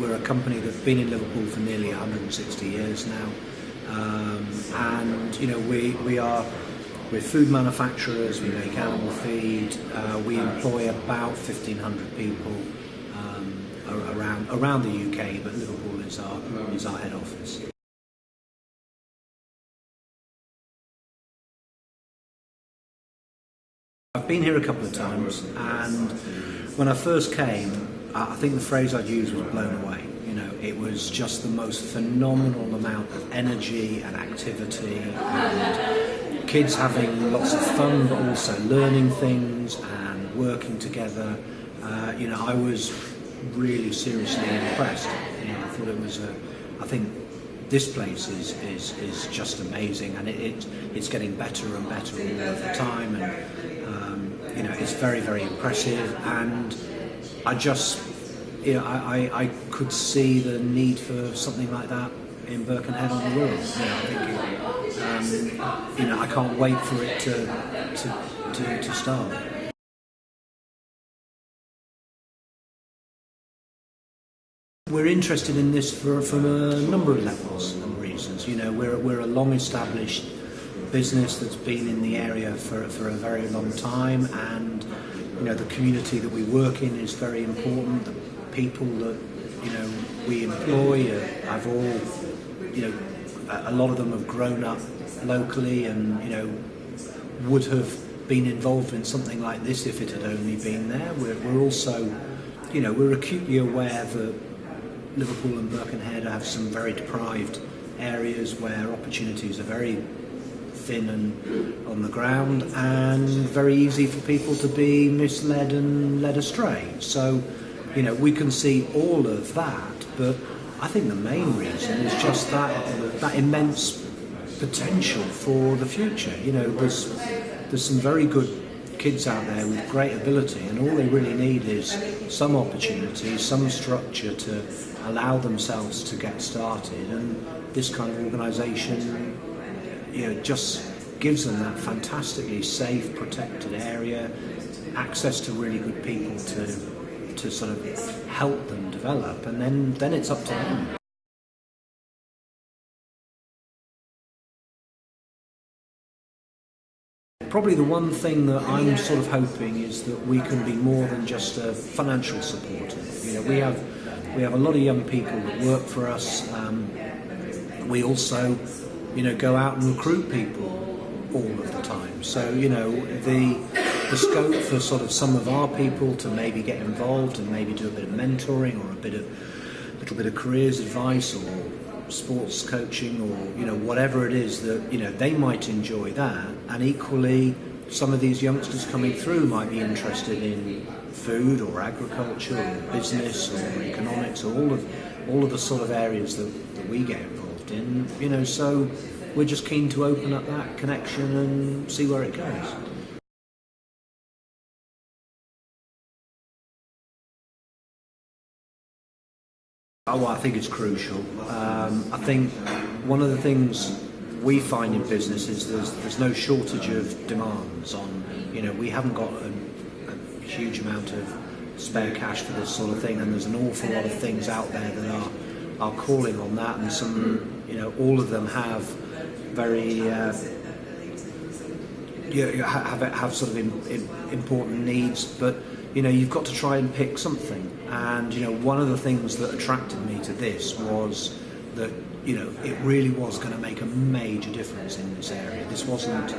we're a company that's been in Liverpool for nearly 160 years now, and we're food manufacturers. We make animal feed. We employ about 1,500 people around the UK, but Liverpool is our head office. I've been here a couple of times, and when I first came, I think the phrase I'd use was blown away. It was just the most phenomenal amount of energy and activity, and kids having lots of fun, but also learning things and working together. I was really seriously impressed. I thought it was I think this place is just amazing, and it's getting better and better all of the time, and it's very, very impressive. And I just I could see the need for something like that in Birkenhead on the Wirral. I can't wait for it to start. We're interested in this from a number of levels and reasons. We're a long-established business that's been in the area for a very long time, and the community that we work in is very important. The people that we employ have all a lot of them have grown up locally, and would have been involved in something like this if it had only been there. We're also we're acutely aware that Liverpool and Birkenhead have some very deprived areas where opportunities are very thin and on the ground, and very easy for people to be misled and led astray. So we can see all of that, but I think the main reason is just that immense potential for the future. There's some very good kids out there with great ability, and all they really need is some opportunity, some structure to allow themselves to get started, and this kind of organisation just gives them that fantastically safe, protected area, access to really good people to sort of help them develop, and then it's up to them. Probably the one thing that I'm sort of hoping is that we can be more than just a financial supporter. We have a lot of young people that work for us. We also, go out and recruit people all of the time. So, the scope for sort of some of our people to maybe get involved and maybe do a bit of mentoring or a little bit of careers advice or sports coaching, or whatever it is that they might enjoy that. And equally, some of these youngsters coming through might be interested in food or agriculture or business or economics, or all of the sort of areas that we get involved in. So we're just keen to open up that connection and see where it goes. Oh, I think it's crucial. I think one of the things we find in business is there's no shortage of demands on. We haven't got a huge amount of spare cash for this sort of thing, and there's an awful lot of things out there that are calling on that, and some, all of them have very have sort of important needs, but you've got to try and pick something. And one of the things that attracted me to this was that it really was going to make a major difference in this area. This wasn't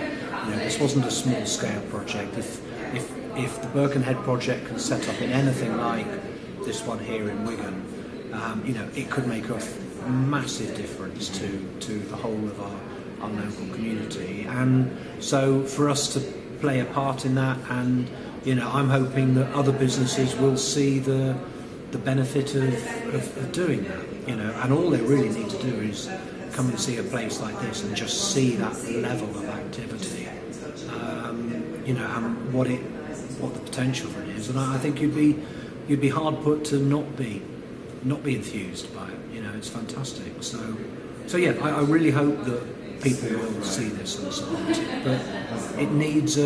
a small scale project. If the Birkenhead project can set up in anything like this one here in Wigan, it could make a massive difference to the whole of our local community. And so for us to play a part in that, and I'm hoping that other businesses will see the benefit of doing that. And all they really need to do is come and see a place like this and just see that level of activity, and what the potential for it is. And I think you'd be hard put to not be enthused by it. It's fantastic. So yeah, I really hope that people will see this and support it. But it needs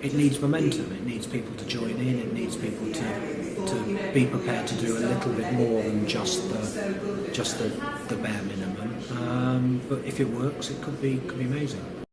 it needs momentum. It needs people to join in. It needs people to be prepared to do a little bit more than just the bare minimum. But if it works, it could be amazing.